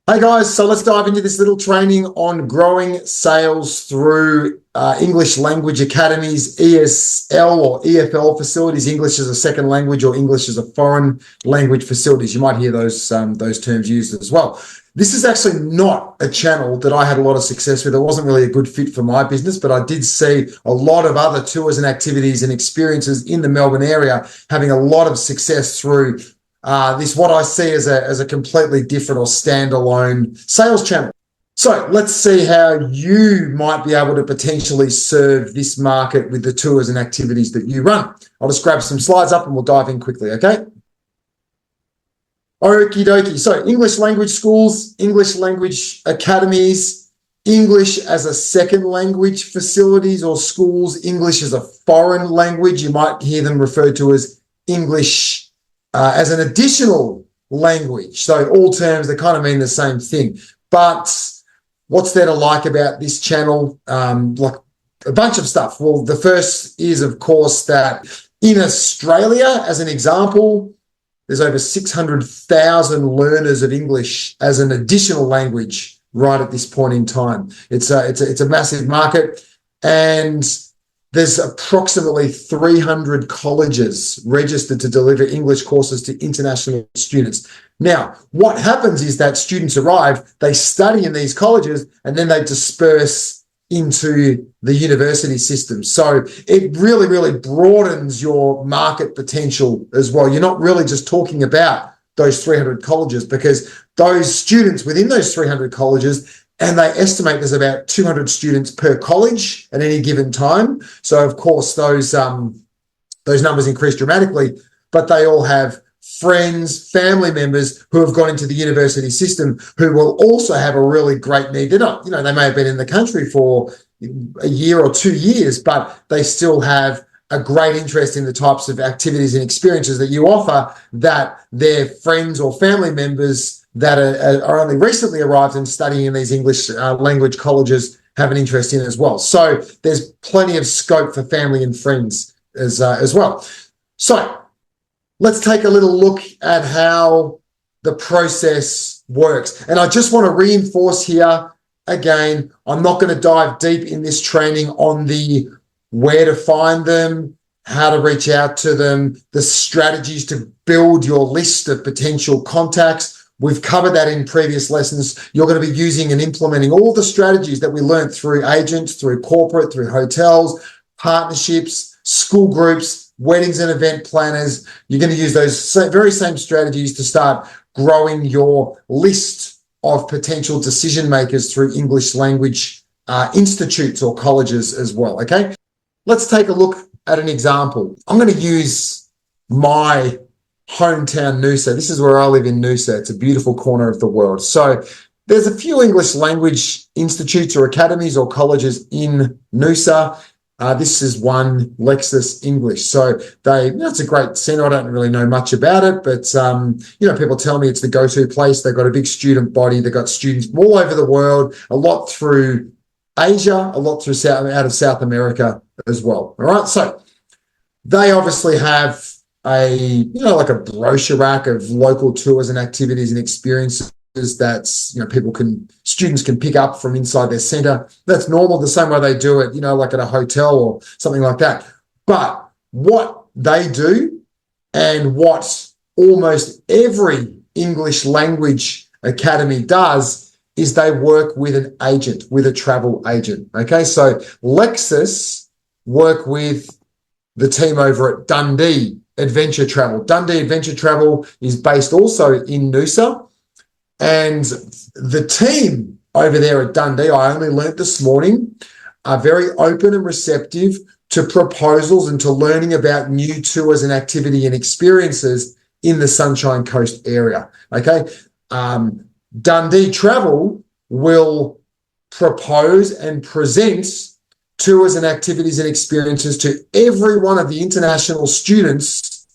Hey guys, so let's dive into this little training on growing sales through English language academies, ESL or EFL facilities, English as a second language or English as a foreign language facilities. You might hear those terms used as well. This is actually not a channel that I had a lot of success with. It wasn't really a good fit for my business, but I did see a lot of other tours and activities and experiences in the Melbourne area having a lot of success through this, what I see as a completely different or standalone sales channel. So let's see how you might be able to potentially serve this market with the tours and activities that you run. I'll just grab some slides up and we'll dive in quickly, okay? Okie dokie. So English language schools, English language academies, English as a second language facilities or schools, English as a foreign language. You might hear them referred to as English as an additional language. So all terms, they kind of mean the same thing. But what's there to like about this channel? Like a bunch of stuff. Well, the first is, of course, that in Australia, as an example, there's over 600,000 learners of English as an additional language right at this point in time. It's a massive market, and there's approximately 300 colleges registered to deliver English courses to international students. Now, what happens is that students arrive, they study in these colleges, and then they disperse into the university system. So it really, really broadens your market potential as well. You're not really just talking about those 300 colleges, because those students within those 300 colleges, and they estimate there's about 200 students per college at any given time. So, of course, those numbers increase dramatically, but they all have friends, family members who have gone into the university system who will also have a really great need. They're not, they may have been in the country for a year or 2 years, but they still have a great interest in the types of activities and experiences that you offer that their friends or family members that are only recently arrived and studying in these English language colleges have an interest in as well. So there's plenty of scope for family and friends as well. So let's take a little look at how the process works. And I just want to reinforce here, again, I'm not going to dive deep in this training on the where to find them, how to reach out to them, the strategies to build your list of potential contacts. We've covered that in previous lessons. You're going to be using and implementing all the strategies that we learned through agents, through corporate, through hotels, partnerships, school groups, weddings and event planners. You're going to use those very same strategies to start growing your list of potential decision makers through English language institutes or colleges as well, okay? Let's take a look at an example. I'm going to use my hometown, Noosa. This is where I live in Noosa. It's a beautiful corner of the world. So there's a few English language institutes or academies or colleges in Noosa. This is one, Lexis English. So it's a great centre. I don't really know much about it, but people tell me it's the go-to place. They've got a big student body. They've got students from all over the world, a lot through Asia, a lot through out of South America as well. All right. So they obviously have like a brochure rack of local tours and activities and experiences that students can pick up from inside their center. That's normal, the same way they do it, like at a hotel or something like that. But what they do, and what almost every English language academy does, is they work with an agent, with a travel agent. Okay, so Lexis work with the team over at Dundee Adventure Travel. Dundee Adventure Travel is based also in Noosa, and the team over there at Dundee, I only learnt this morning, are very open and receptive to proposals and to learning about new tours and activity and experiences in the Sunshine Coast area. Okay, Dundee Travel will propose and present tours and activities and experiences to every one of the international students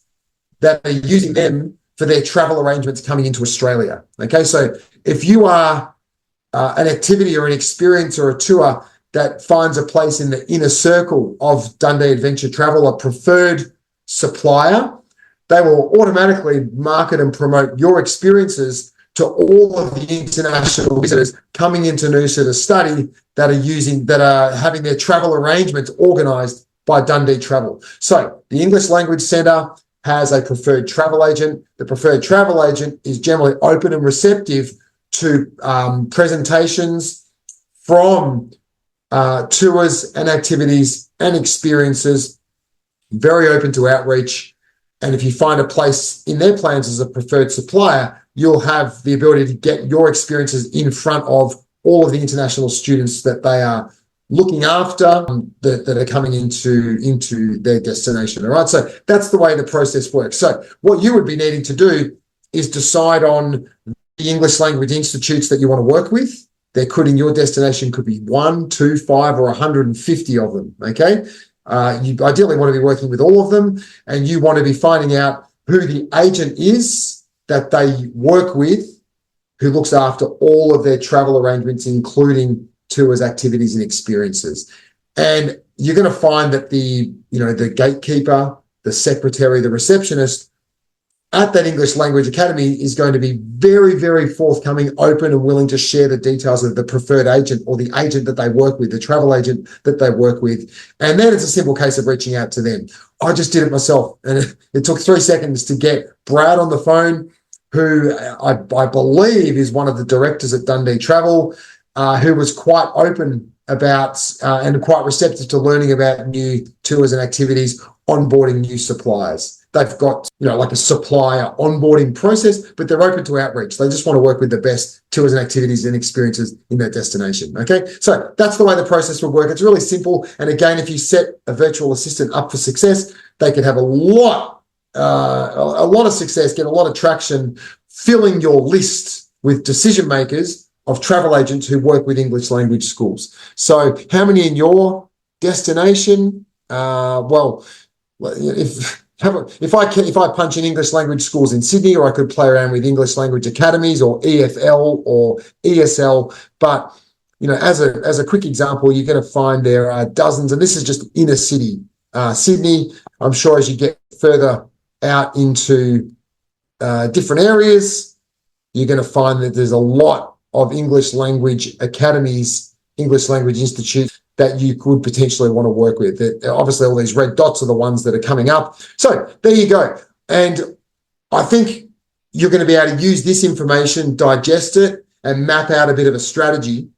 that are using them for their travel arrangements coming into Australia. Okay, so if you are an activity or an experience or a tour that finds a place in the inner circle of Dundee Adventure Travel, a preferred supplier, they will automatically market and promote your experiences to all of the international visitors coming into Noosa to study that are having their travel arrangements organised by Dundee Travel. So the English Language Centre has a preferred travel agent. The preferred travel agent is generally open and receptive to presentations from tours and activities and experiences, very open to outreach. And if you find a place in their plans as a preferred supplier, you'll have the ability to get your experiences in front of all of the international students that they are looking after that are coming into their destination. All right. So that's the way the process works. So what you would be needing to do is decide on the English language institutes that you want to work with. There could, in your destination, could be 1, 2, 5, or 150 of them. Okay. You ideally want to be working with all of them, and you want to be finding out who the agent is that they work with, who looks after all of their travel arrangements, including tours, activities, and experiences. And you're going to find that the gatekeeper, the secretary, the receptionist at that English Language Academy is going to be very, very forthcoming, open, and willing to share the details of the preferred agent or the agent that they work with, the travel agent that they work with. And then it's a simple case of reaching out to them. I just did it myself, and it took 3 seconds to get Brad on the phone, who I believe is one of the directors at Dundee Travel, who was quite open about and quite receptive to learning about new tours and activities, onboarding new suppliers. They've got, like a supplier onboarding process, but they're open to outreach. They just want to work with the best tours and activities and experiences in their destination. Okay, so that's the way the process will work. It's really simple. And again, if you set a virtual assistant up for success, they can have a lot of success, get a lot of traction, filling your list with decision makers of travel agents who work with English language schools. So how many in your destination? If I punch in English language schools in Sydney, or I could play around with English language academies or EFL or ESL. But, as a quick example, you're going to find there are dozens, and this is just inner city Sydney. I'm sure as you get further out into different areas, you're going to find that there's a lot of English language academies, English language institutes that you could potentially want to work with. Obviously, all these red dots are the ones that are coming up. So there you go. And I think you're going to be able to use this information, digest it, and map out a bit of a strategy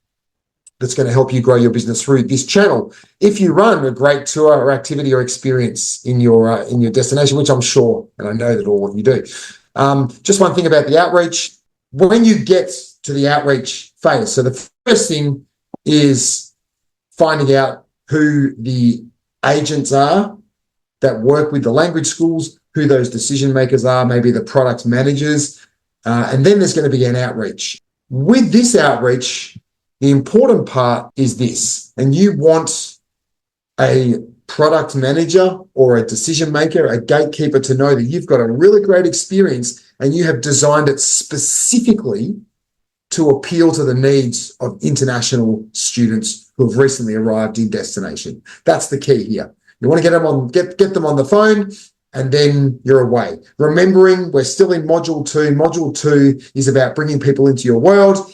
that's going to help you grow your business through this channel. If you run a great tour or activity or experience in your destination, which I'm sure, and I know that all of you do. Just one thing about the outreach. When you get to the outreach phase, so the first thing is finding out who the agents are that work with the language schools, who those decision makers are, maybe the product managers, and then there's going to be an outreach. With this outreach, the important part is this, and you want a product manager or a decision maker, a gatekeeper, to know that you've got a really great experience and you have designed it specifically to appeal to the needs of international students who have recently arrived in destination. That's the key here. You want to get them on the phone, and then you're away. Remembering we're still in module 2. Module 2 is about bringing people into your world,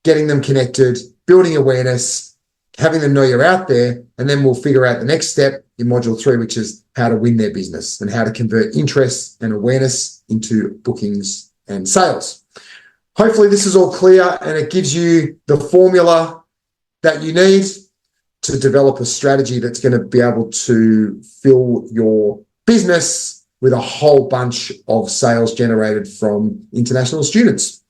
getting them connected, building awareness, having them know you're out there, and then we'll figure out the next step in module 3, which is how to win their business and how to convert interest and awareness into bookings and sales. Hopefully this is all clear and it gives you the formula that you need to develop a strategy that's going to be able to fill your business with a whole bunch of sales generated from international students.